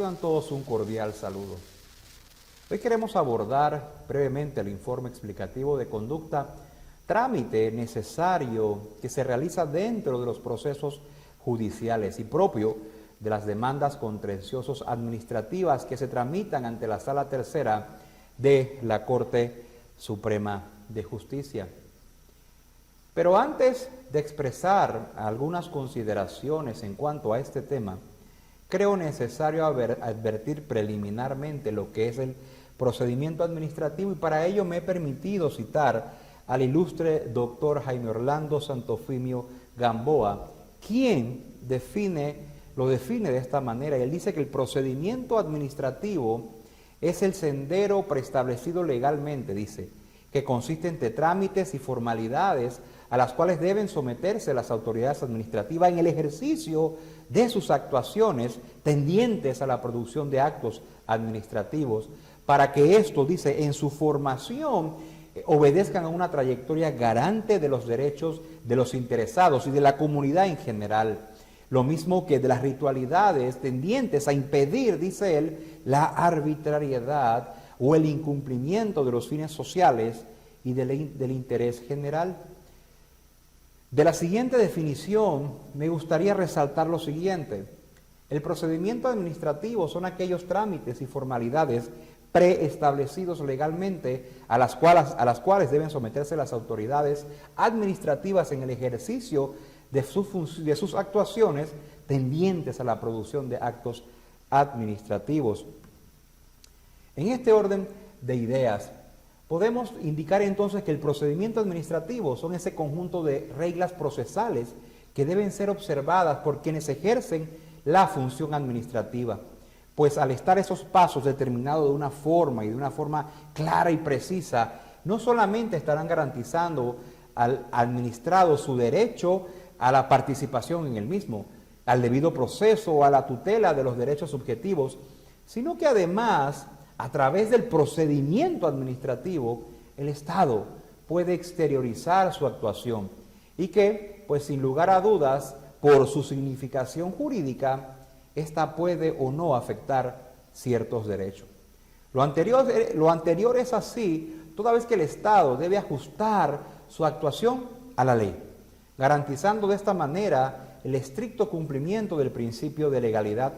Tengan todos un cordial saludo. Hoy queremos abordar brevemente el informe explicativo de conducta, trámite necesario que se realiza dentro de los procesos judiciales y propio de las demandas contenciosos administrativas que se tramitan ante la Sala Tercera de la Corte Suprema de Justicia. Pero antes de expresar algunas consideraciones en cuanto a este tema, creo necesario advertir preliminarmente lo que es el procedimiento administrativo, y para ello me he permitido citar al ilustre doctor Jaime Orlando Santofimio Gamboa, quien lo define de esta manera, y él dice que el procedimiento administrativo es el sendero preestablecido legalmente, dice, que consiste entre trámites y formalidades a las cuales deben someterse las autoridades administrativas en el ejercicio de sus actuaciones tendientes a la producción de actos administrativos, para que esto, dice, en su formación obedezcan a una trayectoria garante de los derechos de los interesados y de la comunidad en general, lo mismo que de las ritualidades tendientes a impedir, dice él, la arbitrariedad o el incumplimiento de los fines sociales y del interés general. De la siguiente definición me gustaría resaltar lo siguiente: el procedimiento administrativo son aquellos trámites y formalidades preestablecidos legalmente a las cuales deben someterse las autoridades administrativas en el ejercicio de sus actuaciones tendientes a la producción de actos administrativos. En este orden de ideas, podemos indicar entonces que el procedimiento administrativo son ese conjunto de reglas procesales que deben ser observadas por quienes ejercen la función administrativa, pues al estar esos pasos determinados de una forma y de una forma clara y precisa, no solamente estarán garantizando al administrado su derecho a la participación en el mismo, al debido proceso o a la tutela de los derechos subjetivos, sino que además, a través del procedimiento administrativo, el Estado puede exteriorizar su actuación y que, pues sin lugar a dudas, por su significación jurídica, esta puede o no afectar ciertos derechos. Lo anterior es así, toda vez que el Estado debe ajustar su actuación a la ley, garantizando de esta manera el estricto cumplimiento del principio de legalidad,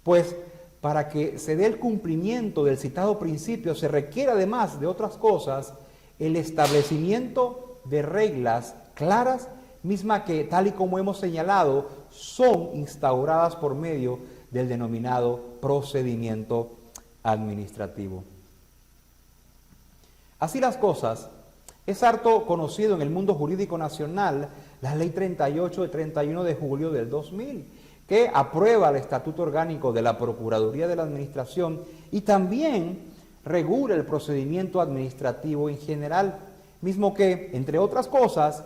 pues para que se dé el cumplimiento del citado principio se requiere, además de otras cosas, el establecimiento de reglas claras, misma que, tal y como hemos señalado, son instauradas por medio del denominado procedimiento administrativo. Así las cosas, es harto conocido en el mundo jurídico nacional la Ley 38 de 31 de julio del 2000, que aprueba el Estatuto Orgánico de la Procuraduría de la Administración y también regula el procedimiento administrativo en general, mismo que, entre otras cosas,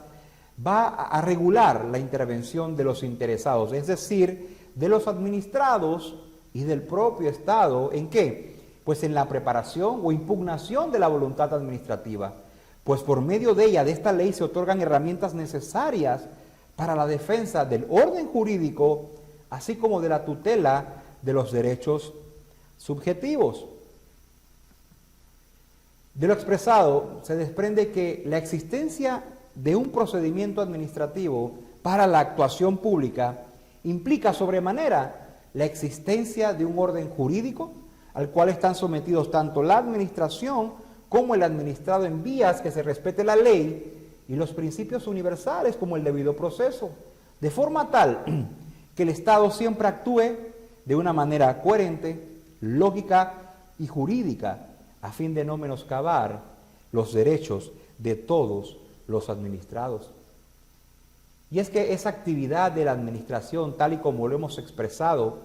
va a regular la intervención de los interesados, es decir, de los administrados y del propio Estado. ¿En qué? Pues en la preparación o impugnación de la voluntad administrativa, pues por medio de ella, de esta ley, se otorgan herramientas necesarias para la defensa del orden jurídico, así como de la tutela de los derechos subjetivos. De lo expresado se desprende que la existencia de un procedimiento administrativo para la actuación pública implica sobremanera la existencia de un orden jurídico al cual están sometidos tanto la administración como el administrado en vías que se respete la ley y los principios universales como el debido proceso, de forma tal que el Estado siempre actúe de una manera coherente, lógica y jurídica, a fin de no menoscabar los derechos de todos los administrados. Y es que esa actividad de la administración, tal y como lo hemos expresado,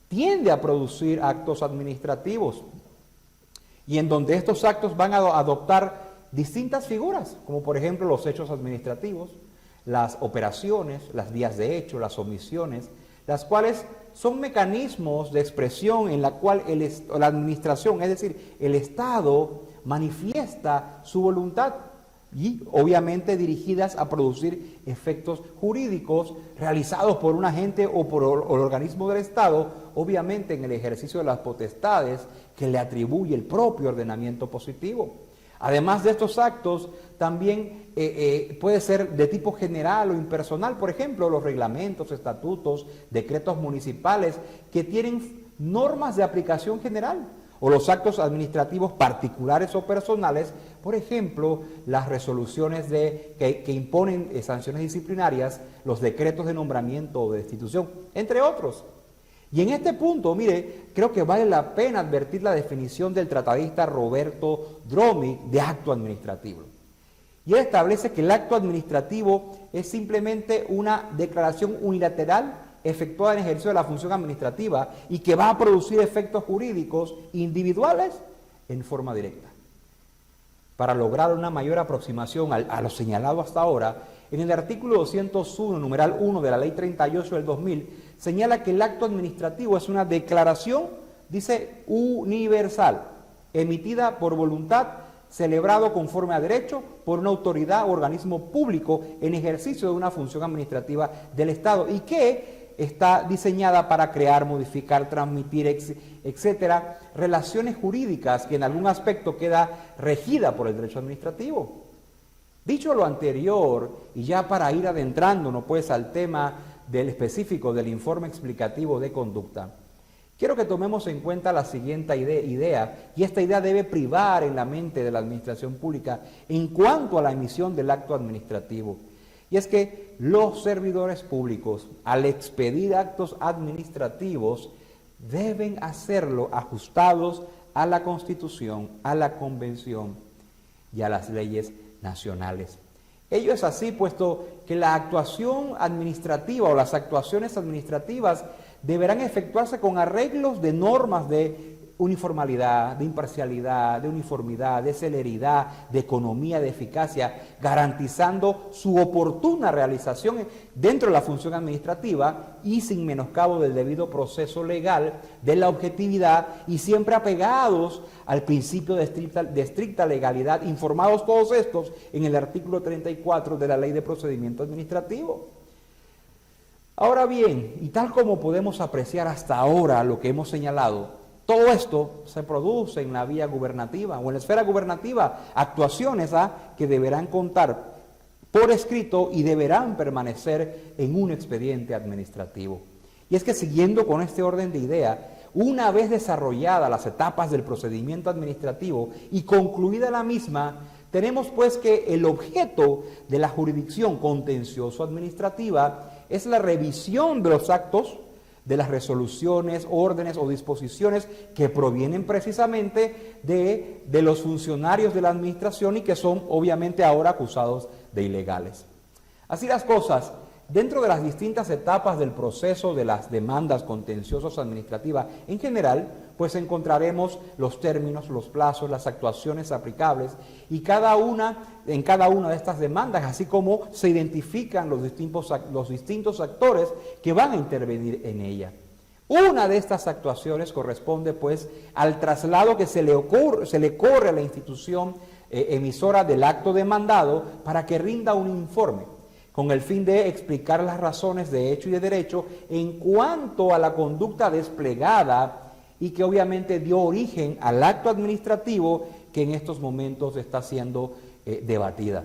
tiende a producir actos administrativos, y en donde estos actos van a adoptar distintas figuras, como por ejemplo los hechos administrativos, las operaciones, las vías de hecho, las omisiones, las cuales son mecanismos de expresión en la cual la administración, es decir, el Estado, manifiesta su voluntad y obviamente dirigidas a producir efectos jurídicos realizados por un agente o por el organismo del Estado, obviamente en el ejercicio de las potestades que le atribuye el propio ordenamiento positivo. Además de estos actos, también puede ser de tipo general o impersonal, por ejemplo, los reglamentos, estatutos, decretos municipales que tienen normas de aplicación general, o los actos administrativos particulares o personales, por ejemplo, las resoluciones que imponen sanciones disciplinarias, los decretos de nombramiento o de destitución, entre otros. Y en este punto, mire, creo que vale la pena advertir la definición del tratadista Roberto Dromic de acto administrativo. Y él establece que el acto administrativo es simplemente una declaración unilateral efectuada en ejercicio de la función administrativa y que va a producir efectos jurídicos individuales en forma directa. Para lograr una mayor aproximación a lo señalado hasta ahora, en el artículo 201, numeral 1 de la Ley 38 del 2000, señala que el acto administrativo es una declaración, dice, universal, emitida por voluntad, celebrado conforme a derecho por una autoridad o organismo público en ejercicio de una función administrativa del Estado y que está diseñada para crear, modificar, transmitir, etcétera, relaciones jurídicas que en algún aspecto queda regida por el derecho administrativo. Dicho lo anterior, y ya para ir adentrándonos pues al tema del específico del informe explicativo de conducta, quiero que tomemos en cuenta la siguiente idea, y esta idea debe privar en la mente de la administración pública en cuanto a la emisión del acto administrativo. Y es que los servidores públicos, al expedir actos administrativos, deben hacerlo ajustados a la Constitución, a la Convención y a las leyes nacionales. Ello es así, puesto que la actuación administrativa o las actuaciones administrativas deberán efectuarse con arreglos de normas de uniformalidad, de imparcialidad, de uniformidad, de celeridad, de economía, de eficacia, garantizando su oportuna realización dentro de la función administrativa y sin menoscabo del debido proceso legal, de la objetividad y siempre apegados al principio de estricta legalidad, informados todos estos en el artículo 34 de la Ley de Procedimiento Administrativo. Ahora bien, y tal como podemos apreciar hasta ahora lo que hemos señalado, todo esto se produce en la vía gubernativa o en la esfera gubernativa, actuaciones que deberán contar por escrito y deberán permanecer en un expediente administrativo. Y es que siguiendo con este orden de idea, una vez desarrolladas las etapas del procedimiento administrativo y concluida la misma, tenemos pues que el objeto de la jurisdicción contencioso-administrativa es la revisión de los actos, de las resoluciones, órdenes o disposiciones que provienen precisamente de los funcionarios de la administración y que son obviamente ahora acusados de ilegales. Así las cosas, dentro de las distintas etapas del proceso de las demandas contenciosas administrativas en general, pues encontraremos los términos, los plazos, las actuaciones aplicables y en cada una de estas demandas, así como se identifican los distintos actores que van a intervenir en ella. Una de estas actuaciones corresponde pues al traslado que se le corre a la institución emisora del acto demandado para que rinda un informe, con el fin de explicar las razones de hecho y de derecho en cuanto a la conducta desplegada y que obviamente dio origen al acto administrativo que en estos momentos está siendo debatida.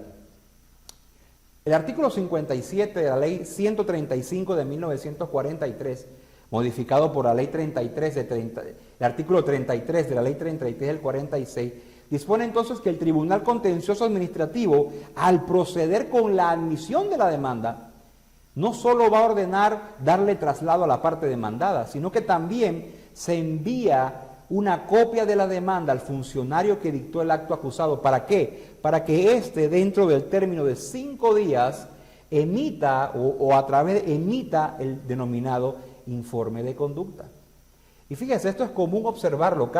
El artículo 57 de la Ley 135 de 1943, modificado por la Ley 33, el artículo 33 de la Ley 33 del 46, dispone entonces que el Tribunal Contencioso Administrativo, al proceder con la admisión de la demanda, no solo va a ordenar darle traslado a la parte demandada, sino que también se envía una copia de la demanda al funcionario que dictó el acto acusado. ¿Para qué? Para que éste, dentro del término de 5 días, emita emita el denominado informe de conducta. Y fíjese, esto es común observarlo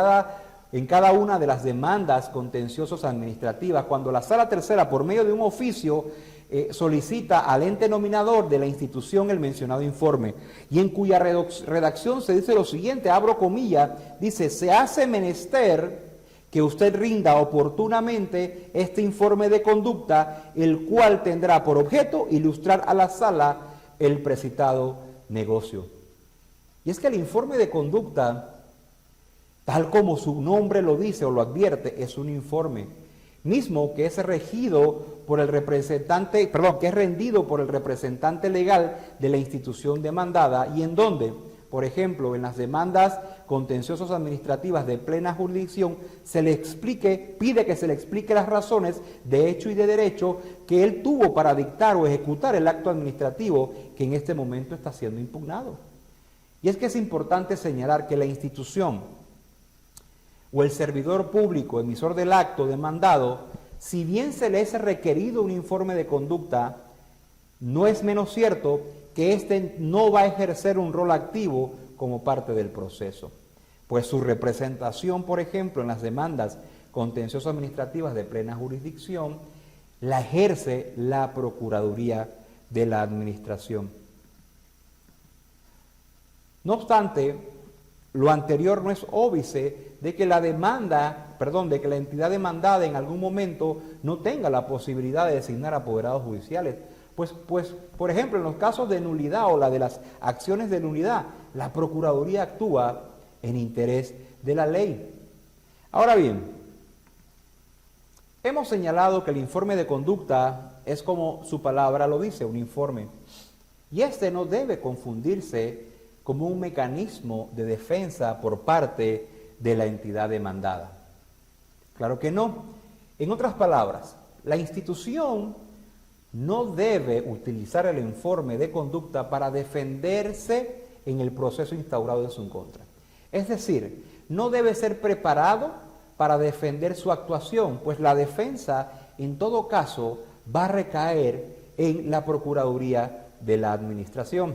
en cada una de las demandas contenciosas administrativas, cuando la Sala Tercera, por medio de un oficio, solicita al ente nominador de la institución el mencionado informe, y en cuya redacción se dice lo siguiente, abro comillas, dice: se hace menester que usted rinda oportunamente este informe de conducta, el cual tendrá por objeto ilustrar a la sala el precitado negocio. Y es que el informe de conducta, tal como su nombre lo dice o lo advierte, es un informe mismo que es regido por el representante, que es rendido por el representante legal de la institución demandada, y en donde, por ejemplo, en las demandas contenciosas administrativas de plena jurisdicción, pide que se le explique las razones de hecho y de derecho que él tuvo para dictar o ejecutar el acto administrativo que en este momento está siendo impugnado. Y es que es importante señalar que la institución o el servidor público emisor del acto demandado, si bien se le es requerido un informe de conducta, no es menos cierto que éste no va a ejercer un rol activo como parte del proceso, pues su representación, por ejemplo, en las demandas contenciosas administrativas de plena jurisdicción, la ejerce la Procuraduría de la Administración. No obstante, lo anterior no es óbice de que la entidad demandada en algún momento no tenga la posibilidad de designar apoderados judiciales. Pues, por ejemplo, en los casos de nulidad o la de las acciones de nulidad, la Procuraduría actúa en interés de la ley. Ahora bien, hemos señalado que el informe de conducta es, como su palabra lo dice, un informe. Y este no debe confundirse como un mecanismo de defensa por parte de la entidad demandada. Claro que no. En otras palabras, la institución no debe utilizar el informe de conducta para defenderse en el proceso instaurado en su contra. Es decir, no debe ser preparado para defender su actuación, pues la defensa, en todo caso, va a recaer en la Procuraduría de la Administración.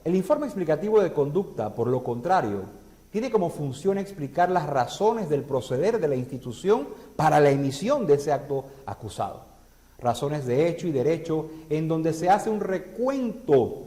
El informe explicativo de conducta, por lo contrario, tiene como función explicar las razones del proceder de la institución para la emisión de ese acto acusado. Razones de hecho y derecho en donde se hace un recuento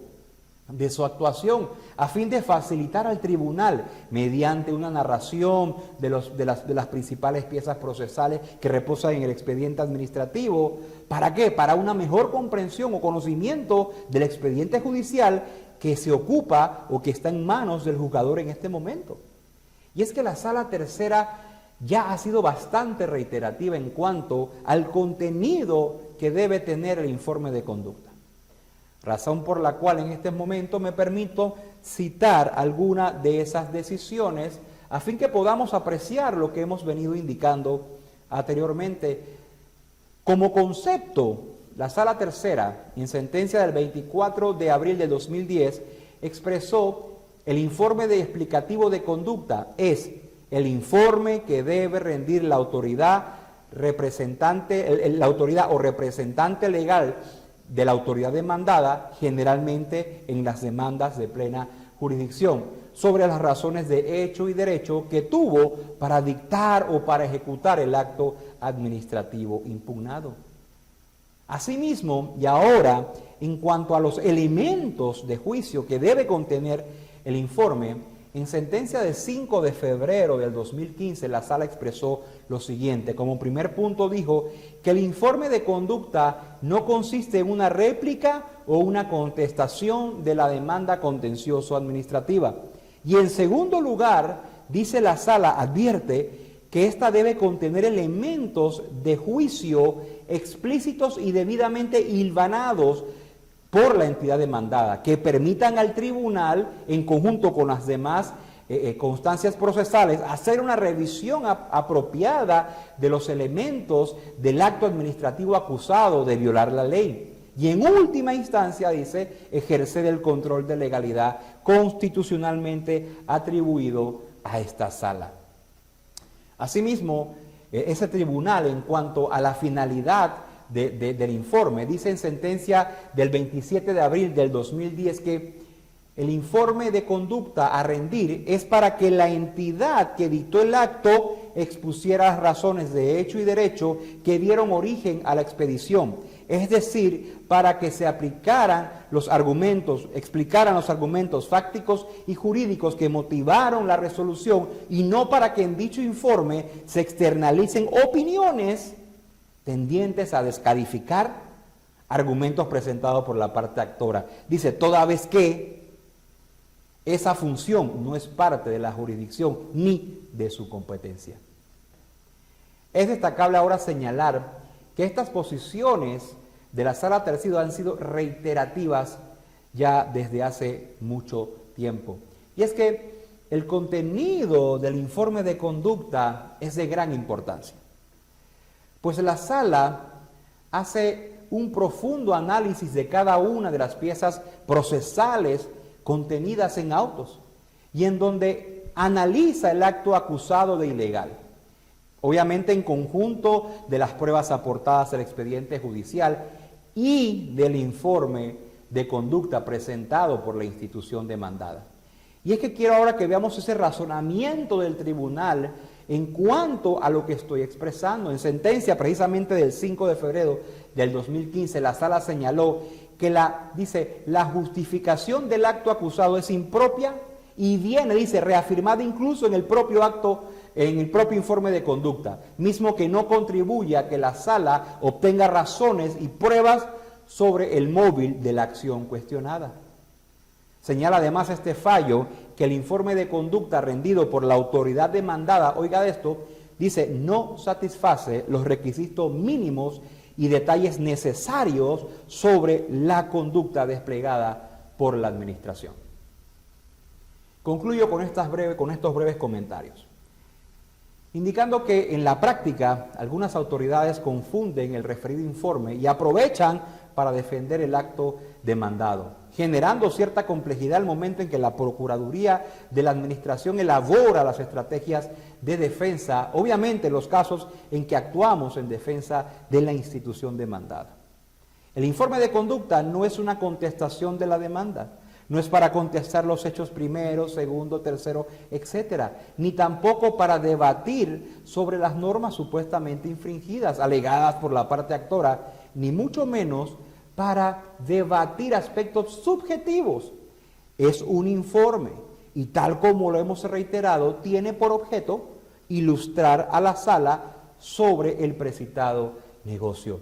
de su actuación a fin de facilitar al tribunal, mediante una narración de las principales piezas procesales que reposan en el expediente administrativo. ¿Para qué? Para una mejor comprensión o conocimiento del expediente judicial que se ocupa o que está en manos del juzgador en este momento. Y es que la Sala Tercera ya ha sido bastante reiterativa en cuanto al contenido que debe tener el informe de conducta. Razón por la cual en este momento me permito citar alguna de esas decisiones a fin que podamos apreciar lo que hemos venido indicando anteriormente. Como concepto, la Sala Tercera, en sentencia del 24 de abril de 2010, expresó el informe de explicativo de conducta es el informe que debe rendir la autoridad o representante legal de la autoridad demandada, generalmente en las demandas de plena jurisdicción, sobre las razones de hecho y derecho que tuvo para dictar o para ejecutar el acto administrativo impugnado. Asimismo, y ahora, en cuanto a los elementos de juicio que debe contener el informe, en sentencia de 5 de febrero del 2015, la Sala expresó lo siguiente. Como primer punto dijo que el informe de conducta no consiste en una réplica o una contestación de la demanda contencioso-administrativa. Y en segundo lugar, dice la Sala, advierte que ésta debe contener elementos de juicio explícitos y debidamente hilvanados por la entidad demandada, que permitan al tribunal, en conjunto con las demás constancias procesales, hacer una revisión apropiada de los elementos del acto administrativo acusado de violar la ley. Y en última instancia, dice, ejercer el control de legalidad constitucionalmente atribuido a esta sala. Asimismo, ese tribunal, en cuanto a la finalidad del informe, dice en sentencia del 27 de abril del 2010 que el informe de conducta a rendir es para que la entidad que dictó el acto expusiera las razones de hecho y derecho que dieron origen a la expedición, es decir, para que se explicaran los argumentos fácticos y jurídicos que motivaron la resolución y no para que en dicho informe se externalicen opiniones tendientes a descalificar argumentos presentados por la parte actora. Dice, toda vez que esa función no es parte de la jurisdicción ni de su competencia. Es destacable ahora señalar que estas posiciones de la Sala Tercero han sido reiterativas ya desde hace mucho tiempo. Y es que el contenido del informe de conducta es de gran importancia, pues la Sala hace un profundo análisis de cada una de las piezas procesales contenidas en autos y en donde analiza el acto acusado de ilegal. Obviamente en conjunto de las pruebas aportadas al expediente judicial y del informe de conducta presentado por la institución demandada. Y es que quiero ahora que veamos ese razonamiento del tribunal en cuanto a lo que estoy expresando. En sentencia precisamente del 5 de febrero del 2015, la Sala señaló que la justificación del acto acusado es impropia y viene, dice, reafirmada incluso en el propio acto, en el propio informe de conducta, mismo que no contribuye a que la Sala obtenga razones y pruebas sobre el móvil de la acción cuestionada. Señala además este fallo que el informe de conducta rendido por la autoridad demandada, oiga esto, dice, no satisface los requisitos mínimos y detalles necesarios sobre la conducta desplegada por la administración. Concluyo con estos breves comentarios, indicando que en la práctica algunas autoridades confunden el referido informe y aprovechan para defender el acto demandado, generando cierta complejidad al momento en que la Procuraduría de la Administración elabora las estrategias de defensa, obviamente en los casos en que actuamos en defensa de la institución demandada. El informe de conducta no es una contestación de la demanda, no es para contestar los hechos primero, segundo, tercero, etcétera, ni tampoco para debatir sobre las normas supuestamente infringidas, alegadas por la parte actora, ni mucho menos para debatir aspectos subjetivos. Es un informe y tal como lo hemos reiterado, tiene por objeto ilustrar a la Sala sobre el precitado negocio.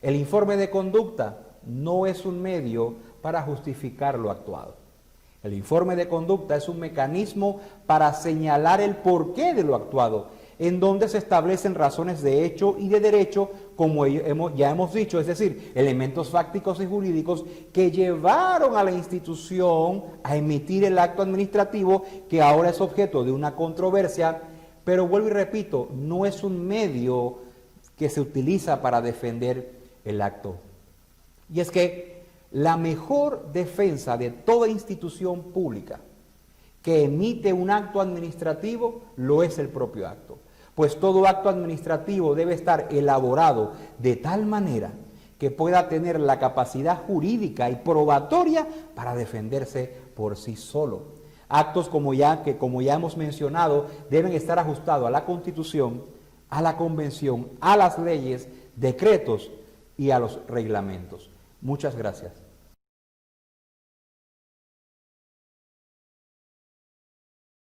El informe de conducta no es un medio para justificar lo actuado. El informe de conducta es un mecanismo para señalar el porqué de lo actuado, en donde se establecen razones de hecho y de derecho, como ya hemos dicho, es decir, elementos fácticos y jurídicos que llevaron a la institución a emitir el acto administrativo que ahora es objeto de una controversia, pero vuelvo y repito, no es un medio que se utiliza para defender el acto. Y es que la mejor defensa de toda institución pública que emite un acto administrativo lo es el propio acto. Pues todo acto administrativo debe estar elaborado de tal manera que pueda tener la capacidad jurídica y probatoria para defenderse por sí solo. Actos como ya hemos mencionado deben estar ajustados a la Constitución, a la Convención, a las leyes, decretos y a los reglamentos. Muchas gracias.